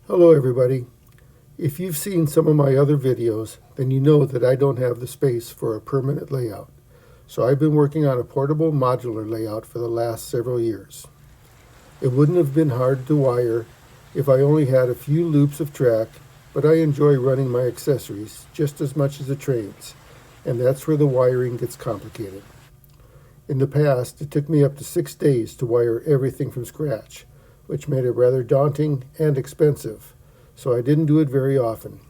Hello everybody. If you've seen some of my other videos, then you know that I don't have the space for a permanent layout. So I've been working on a portable modular layout for the last several years. It wouldn't have been hard to wire if I only had a few loops of track, but I enjoy running my accessories just as much as the trains, and that's where the wiring gets complicated. In the past, it took me up to 6 days to wire everything from scratch, which made it rather daunting and expensive, so I didn't do it very often.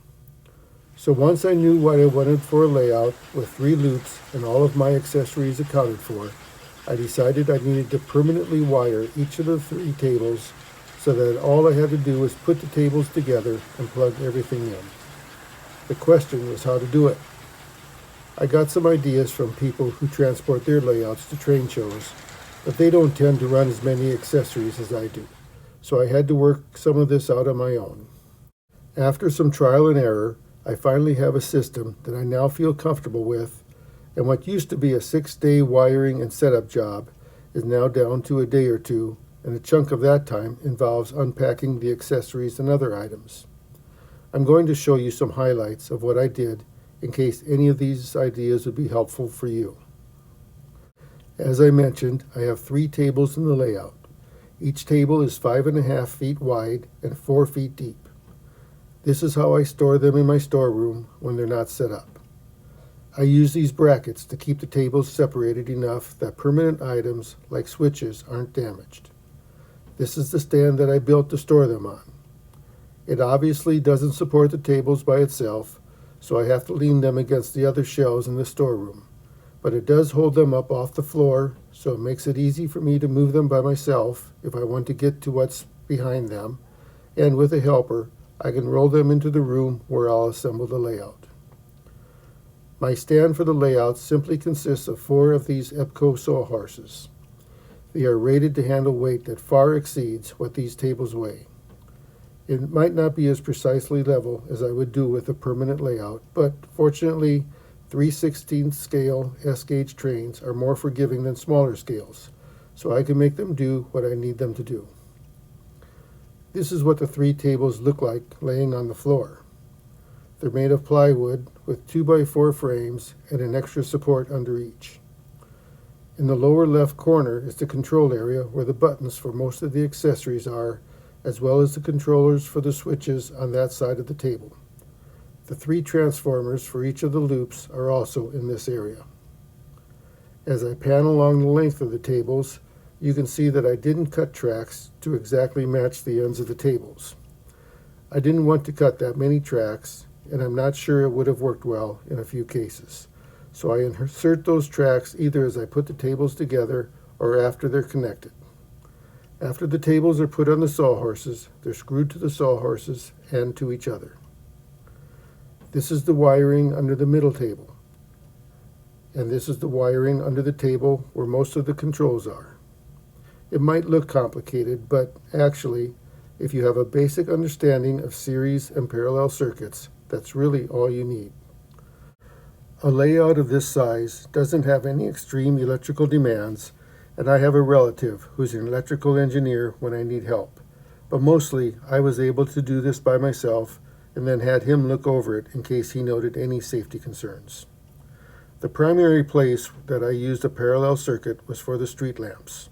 So once I knew what I wanted for a layout with 3 loops and all of my accessories accounted for, I decided I needed to permanently wire each of the 3 tables so that all I had to do was put the tables together and plug everything in. The question was how to do it. I got some ideas from people who transport their layouts to train shows, but they don't tend to run as many accessories as I do, so I had to work some of this out on my own. After some trial and error, I finally have a system that I now feel comfortable with, and what used to be a 6-day wiring and setup job is now down to a day or two, and a chunk of that time involves unpacking the accessories and other items. I'm going to show you some highlights of what I did in case any of these ideas would be helpful for you. As I mentioned, I have 3 tables in the layout. Each table is 5.5 feet wide and 4 feet deep. This is how I store them in my storeroom when they're not set up. I use these brackets to keep the tables separated enough that permanent items like switches aren't damaged. This is the stand that I built to store them on. It obviously doesn't support the tables by itself, so I have to lean them against the other shelves in the storeroom. But it does hold them up off the floor, so it makes it easy for me to move them by myself if I want to get to what's behind them, and with a helper, I can roll them into the room where I'll assemble the layout. My stand for the layout simply consists of 4 of these EPCO sawhorses. They are rated to handle weight that far exceeds what these tables weigh. It might not be as precisely level as I would do with a permanent layout, but fortunately 3/16 scale S-gauge trains are more forgiving than smaller scales, so I can make them do what I need them to do. This is what the 3 tables look like laying on the floor. They're made of plywood with 2x4 frames and an extra support under each. In the lower left corner is the control area where the buttons for most of the accessories are, as well as the controllers for the switches on that side of the table. The 3 transformers for each of the loops are also in this area. As I pan along the length of the tables, you can see that I didn't cut tracks to exactly match the ends of the tables. I didn't want to cut that many tracks, and I'm not sure it would have worked well in a few cases. So I insert those tracks either as I put the tables together or after they're connected. After the tables are put on the sawhorses, they're screwed to the sawhorses and to each other. This is the wiring under the middle table, and this is the wiring under the table where most of the controls are. It might look complicated, but actually, if you have a basic understanding of series and parallel circuits, that's really all you need. A layout of this size doesn't have any extreme electrical demands, and I have a relative who's an electrical engineer when I need help. But mostly, I was able to do this by myself and then had him look over it in case he noted any safety concerns. The primary place that I used a parallel circuit was for the street lamps.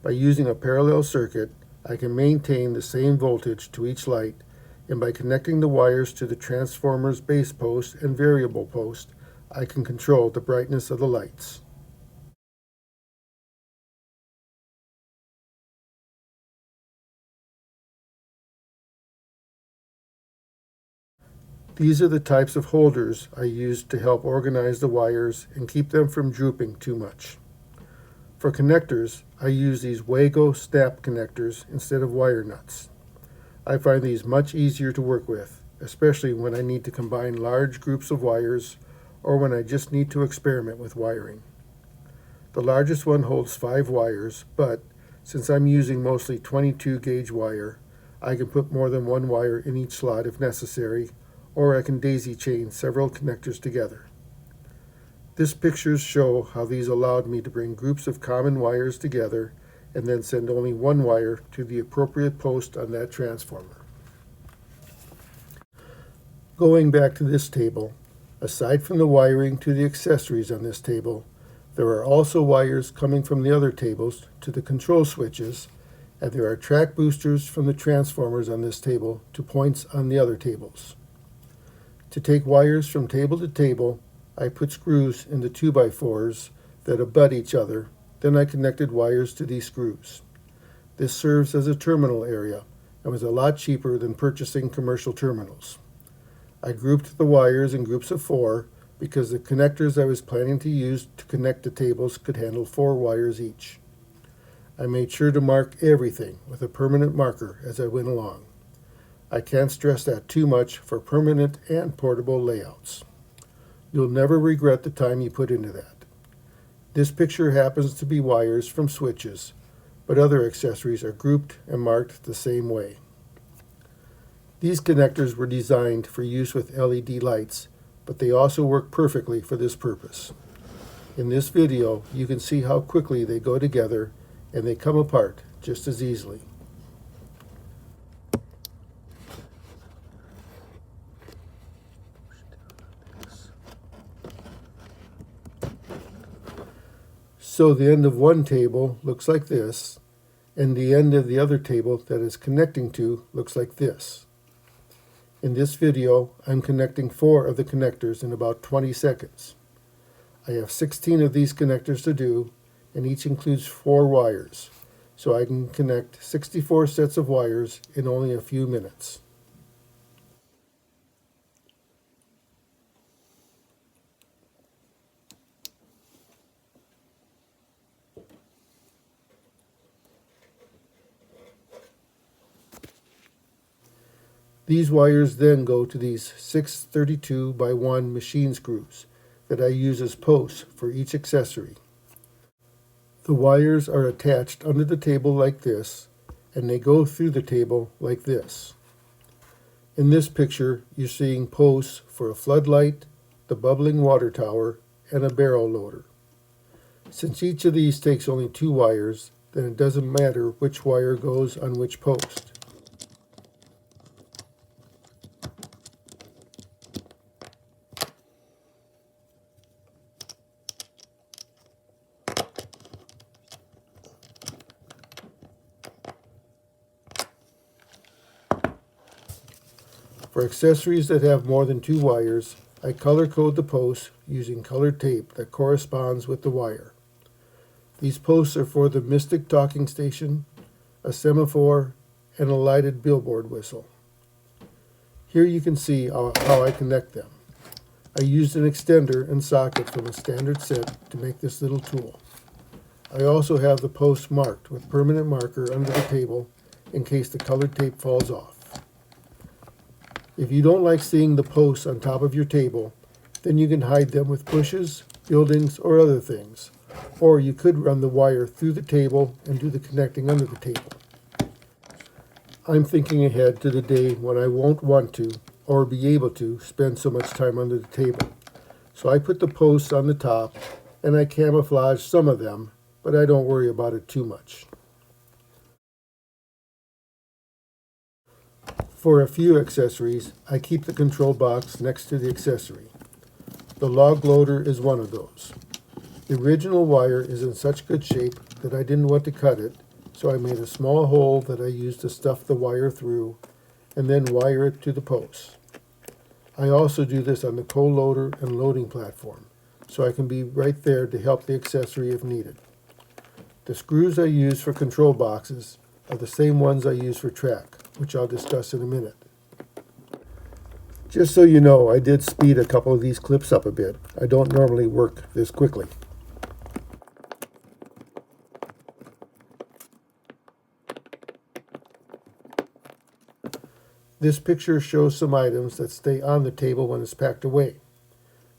By using a parallel circuit, I can maintain the same voltage to each light, and by connecting the wires to the transformer's base post and variable post, I can control the brightness of the lights. These are the types of holders I used to help organize the wires and keep them from drooping too much. For connectors, I use these Wago snap connectors instead of wire nuts. I find these much easier to work with, especially when I need to combine large groups of wires or when I just need to experiment with wiring. The largest one holds 5 wires, but since I'm using mostly 22 gauge wire, I can put more than 1 wire in each slot if necessary, or I can daisy chain several connectors together. This pictures show how these allowed me to bring groups of common wires together and then send only 1 wire to the appropriate post on that transformer. Going back to this table, aside from the wiring to the accessories on this table, there are also wires coming from the other tables to the control switches, and there are track boosters from the transformers on this table to points on the other tables. To take wires from table to table, I put screws in the 2x4s that abut each other, then I connected wires to these screws. This serves as a terminal area and was a lot cheaper than purchasing commercial terminals. I grouped the wires in groups of 4 because the connectors I was planning to use to connect the tables could handle 4 wires each. I made sure to mark everything with a permanent marker as I went along. I can't stress that too much for permanent and portable layouts. You'll never regret the time you put into that. This picture happens to be wires from switches, but other accessories are grouped and marked the same way. These connectors were designed for use with LED lights, but they also work perfectly for this purpose. In this video, you can see how quickly they go together and they come apart just as easily. So the end of one table looks like this, and the end of the other table that is connecting to looks like this. In this video, I'm connecting 4 of the connectors in about 20 seconds. I have 16 of these connectors to do, and each includes 4 wires, so I can connect 64 sets of wires in only a few minutes. These wires then go to these 6 32x1 machine screws that I use as posts for each accessory. The wires are attached under the table like this, and they go through the table like this. In this picture, you're seeing posts for a floodlight, the bubbling water tower, and a barrel loader. Since each of these takes only 2 wires, then it doesn't matter which wire goes on which post. For accessories that have more than 2 wires, I color code the posts using colored tape that corresponds with the wire. These posts are for the Mystic talking station, a semaphore, and a lighted billboard whistle. Here you can see how I connect them. I used an extender and socket from a standard set to make this little tool. I also have the posts marked with permanent marker under the table in case the colored tape falls off. If you don't like seeing the posts on top of your table, then you can hide them with bushes, buildings, or other things. Or you could run the wire through the table and do the connecting under the table. I'm thinking ahead to the day when I won't want to, or be able to, spend so much time under the table. So I put the posts on the top, and I camouflage some of them, but I don't worry about it too much. For a few accessories, I keep the control box next to the accessory. The log loader is one of those. The original wire is in such good shape that I didn't want to cut it, so I made a small hole that I used to stuff the wire through, and then wire it to the posts. I also do this on the coal loader and loading platform, so I can be right there to help the accessory if needed. The screws I use for control boxes are the same ones I use for track, which I'll discuss in a minute. Just so you know, I did speed a couple of these clips up a bit. I don't normally work this quickly. This picture shows some items that stay on the table when it's packed away.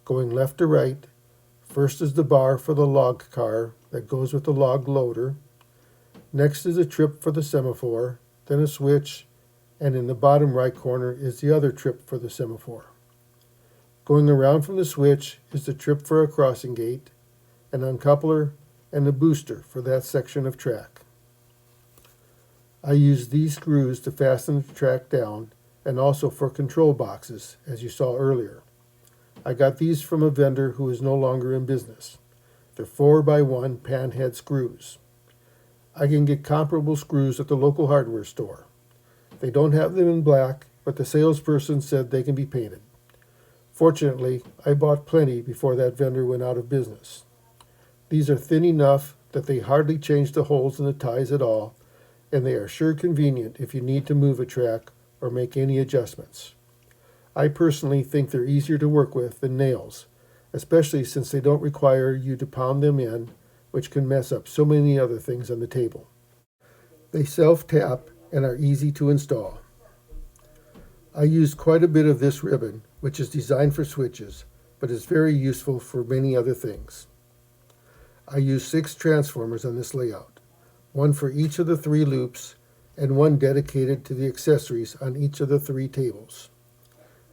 Going left to right, first is the bar for the log car that goes with the log loader. Next is a trip for the semaphore, then a switch, and in the bottom right corner is the other trip for the semaphore. Going around from the switch is the trip for a crossing gate, an uncoupler, and a booster for that section of track. I use these screws to fasten the track down, and also for control boxes, as you saw earlier. I got these from a vendor who is no longer in business. They're 4x1 panhead screws. I can get comparable screws at the local hardware store. They don't have them in black, but the salesperson said they can be painted. Fortunately, I bought plenty before that vendor went out of business. These are thin enough that they hardly change the holes in the ties at all, and they are sure convenient if you need to move a track or make any adjustments. I personally think they're easier to work with than nails, especially since they don't require you to pound them in, which can mess up so many other things on the table. They self-tap and are easy to install. I used quite a bit of this ribbon, which is designed for switches, but is very useful for many other things. I used 6 transformers on this layout, one for each of the 3 loops, and one dedicated to the accessories on each of the 3 tables.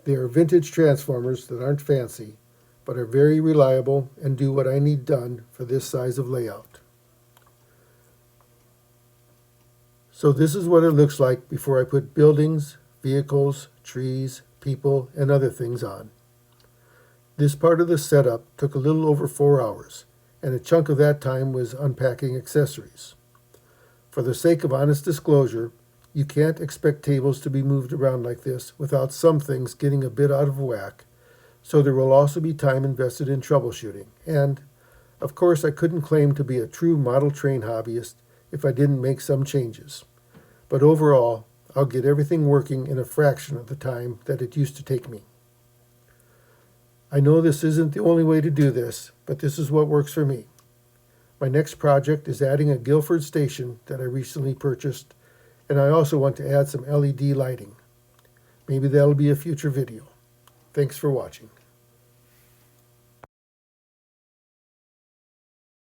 They are vintage transformers that aren't fancy, but are very reliable and do what I need done for this size of layout. So this is what it looks like before I put buildings, vehicles, trees, people, and other things on. This part of the setup took a little over 4 hours, and a chunk of that time was unpacking accessories. For the sake of honest disclosure, you can't expect tables to be moved around like this without some things getting a bit out of whack, so there will also be time invested in troubleshooting. And, of course, I couldn't claim to be a true model train hobbyist if I didn't make some changes. But overall, I'll get everything working in a fraction of the time that it used to take me. I know this isn't the only way to do this, but this is what works for me. My next project is adding a Guilford station that I recently purchased, and I also want to add some LED lighting. Maybe that'll be a future video. Thanks for watching.